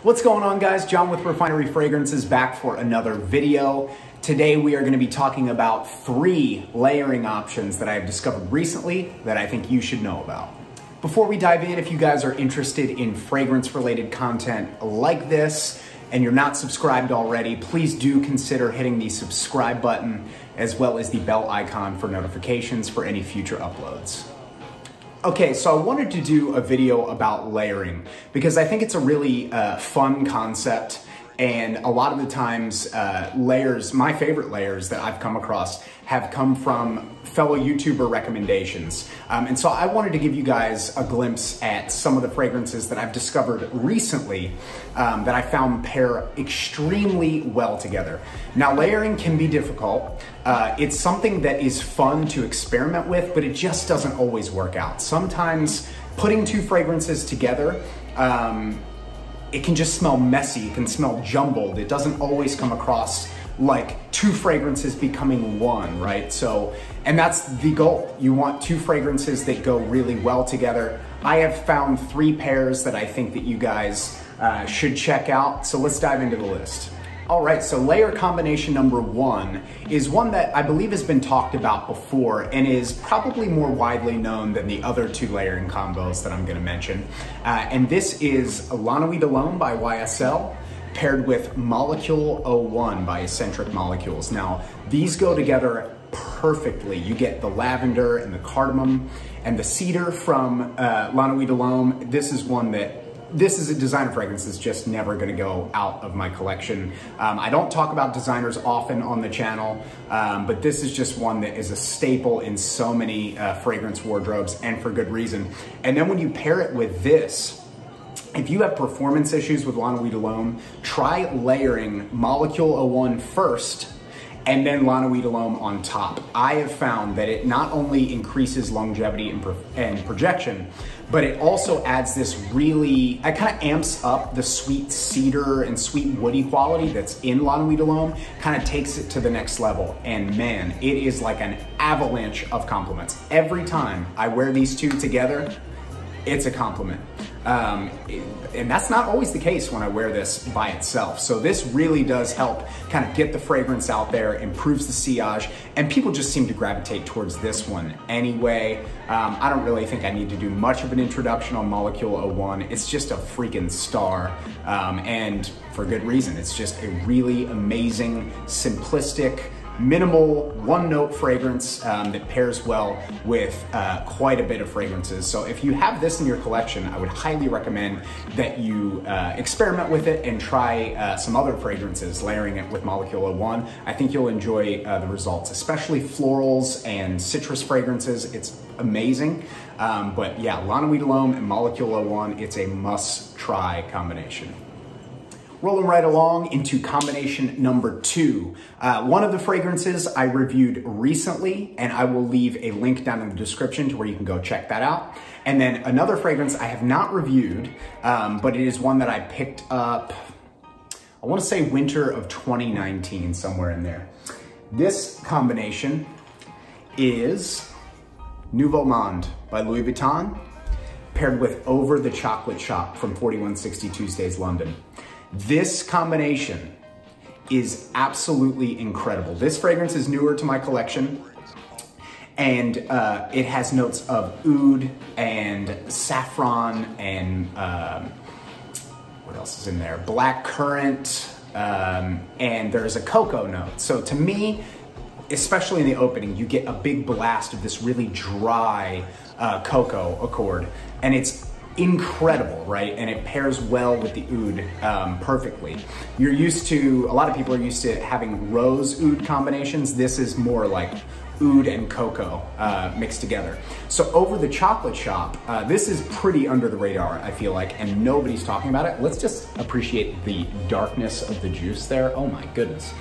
What's going on, guys? John with Refinery Fragrances back for another video. Today we are going to be talking about 3 layering options that I have discovered recently that I think you should know about. Before we dive in, if you guys are interested in fragrance related content like this and you're not subscribed already, please do consider hitting the subscribe button as well as the bell icon for notifications for any future uploads. Okay, so I wanted to do a video about layering because I think it's a really fun concept, and a lot of the times layers, my favorite layers that I've come across have come from fellow YouTuber recommendations. And so I wanted to give you guys a glimpse at some of the fragrances that I've discovered recently that I found pair extremely well together. Now, layering can be difficult. It's something that is fun to experiment with, but it just doesn't always work out. Sometimes putting 2 fragrances together, it can just smell messy, it can smell jumbled. It doesn't always come across like 2 fragrances becoming one, right? So, and that's the goal. You want 2 fragrances that go really well together. I have found 3 pairs that I think that you guys should check out. So let's dive into the list. All right, so layer combination number 1 is one that I believe has been talked about before and is probably more widely known than the other 2 layering combos that I'm gonna mention. And this is La Nuit de l'Homme by YSL paired with Molecule 01 by Eccentric Molecules. Now, these go together perfectly. You get the lavender and the cardamom and the cedar from La Nuit de l'Homme. This is a designer fragrance that's just never gonna go out of my collection. I don't talk about designers often on the channel, but this is just one that is a staple in so many fragrance wardrobes, and for good reason. And then when you pair it with this, if you have performance issues with La Nuit de l'Homme, try layering Molecule 01 first and then La Nuit de l'Homme on top. I have found that it not only increases longevity and projection, but it also adds this really, it kind of amps up the sweet cedar and sweet woody quality that's in La Nuit de l'Homme, kind of takes it to the next level. And man, it is like an avalanche of compliments. Every time I wear these 2 together, it's a compliment. And that's not always the case when I wear this by itself. So this really does help kind of get the fragrance out there, improves the sillage, and people just seem to gravitate towards this one anyway. I don't really think I need to do much of an introduction on Molecule 01. It's just a freaking star, and for good reason. It's just a really amazing, simplistic, minimal, 1-note fragrance that pairs well with quite a bit of fragrances. So if you have this in your collection, I would highly recommend that you experiment with it and try some other fragrances, layering it with Molecule 01. I think you'll enjoy the results, especially florals and citrus fragrances. It's amazing. But yeah, La Nuit de l'Homme and Molecule 01, it's a must-try combination. Rolling right along into combination number 2. One of the fragrances I reviewed recently, and I will leave a link down in the description to where you can go check that out. And then another fragrance I have not reviewed, but it is one that I picked up, I want to say winter of 2019, somewhere in there. This combination is Nouveau Monde by Louis Vuitton, paired with Over the Chocolate Shop from 4160 Tuesdays, London. This combination is absolutely incredible. This fragrance is newer to my collection, and it has notes of oud and saffron and what else is in there? Black currant, and there's a cocoa note. So to me, especially in the opening, you get a big blast of this really dry cocoa accord, and it's incredible, right? And it pairs well with the oud perfectly. You're used to, a lot of people are used to having rose oud combinations. This is more like oud and cocoa mixed together. So Over the Chocolate Shop, this is pretty under the radar, I feel like, and nobody's talking about it. Let's just appreciate the darkness of the juice there. Oh my goodness.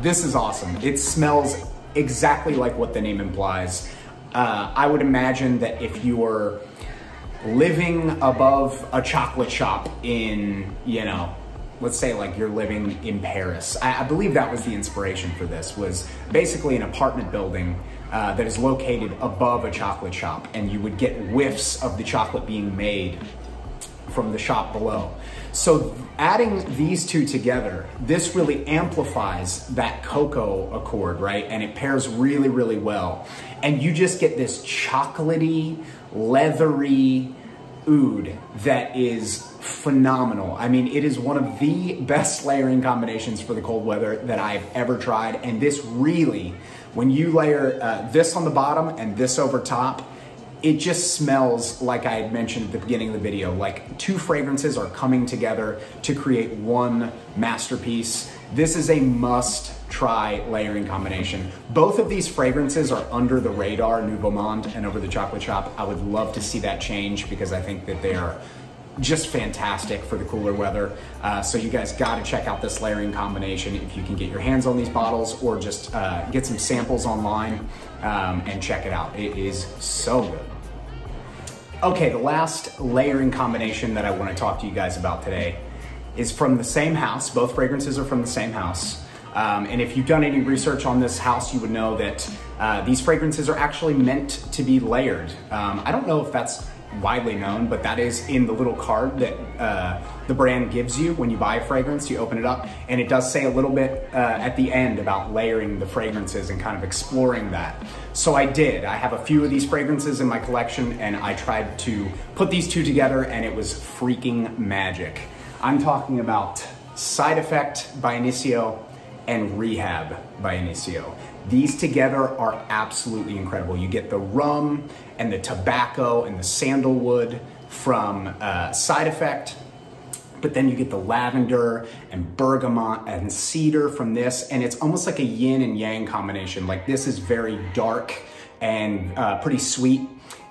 This is awesome. It smells exactly like what the name implies. I would imagine that if you were living above a chocolate shop in, you know, let's say like you're living in Paris. I believe that was the inspiration for this, was basically an apartment building that is located above a chocolate shop, and you would get whiffs of the chocolate being made from the shop below. So adding these two together, this really amplifies that cocoa accord, right? And it pairs really, really well. And you just get this chocolatey, leathery oud that is phenomenal. I mean, it is one of the best layering combinations for the cold weather that I've ever tried. And this really, when you layer this on the bottom and this over top, it just smells like I had mentioned at the beginning of the video, like two fragrances are coming together to create one masterpiece. This is a must try layering combination. Both of these fragrances are under the radar, Nouveau Monde and Over the Chocolate Shop. I would love to see that change because I think that they are just fantastic for the cooler weather. So you guys gotta check out this layering combination if you can get your hands on these bottles, or just get some samples online and check it out. It is so good. Okay, the last layering combination that I wanna talk to you guys about today is from the same house. Both fragrances are from the same house. And if you've done any research on this house, you would know that these fragrances are actually meant to be layered. I don't know if that's widely known, but that is in the little card that the brand gives you when you buy a fragrance. You open it up and it does say a little bit at the end about layering the fragrances and kind of exploring that. So I did. I have a few of these fragrances in my collection and I tried to put these two together and it was freaking magic. I'm talking about Side Effect by Initio and Rehab by Initio. These together are absolutely incredible. You get the rum and the tobacco and the sandalwood from Side Effect, but then you get the lavender and bergamot and cedar from this, and it's almost like a yin and yang combination. Like, this is very dark and pretty sweet.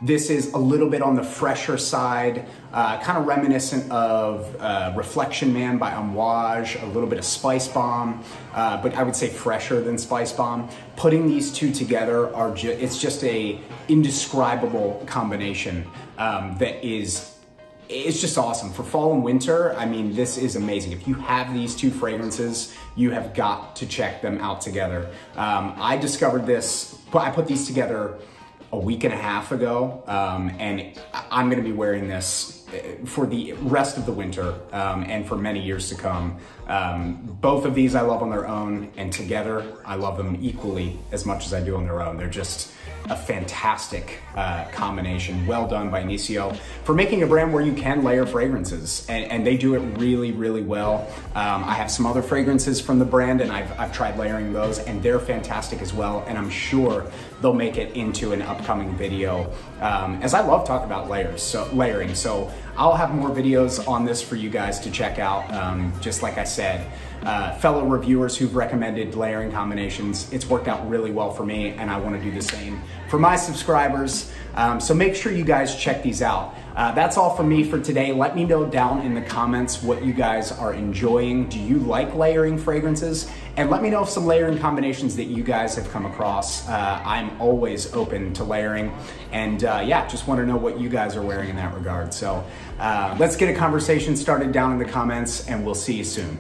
This is a little bit on the fresher side, kind of reminiscent of Reflection Man by Amouage, a little bit of Spice Bomb, but I would say fresher than Spice Bomb. Putting these two together it's just a indescribable combination that it's just awesome. For fall and winter, I mean, this is amazing. If you have these two fragrances, you have got to check them out together. I discovered this, I put these together a week and a half ago, and I'm gonna be wearing this for the rest of the winter and for many years to come. Both of these I love on their own, and together I love them equally as much as I do on their own. They're just a fantastic combination. Well done by Initio for making a brand where you can layer fragrances, and they do it really, really well. I have some other fragrances from the brand, and I've tried layering those, and they're fantastic as well, and I'm sure they'll make it into an upcoming video, as I love talking about layering. So I'll have more videos on this for you guys to check out. Just like I said, fellow reviewers who've recommended layering combinations, it's worked out really well for me, and I want to do the same for my subscribers. So make sure you guys check these out. That's all from me for today. Let me know down in the comments what you guys are enjoying. Do you like layering fragrances? And let me know if some layering combinations that you guys have come across. I'm always open to layering, and yeah, just want to know what you guys are wearing in that regard. So let's get a conversation started down in the comments, and we'll see you soon.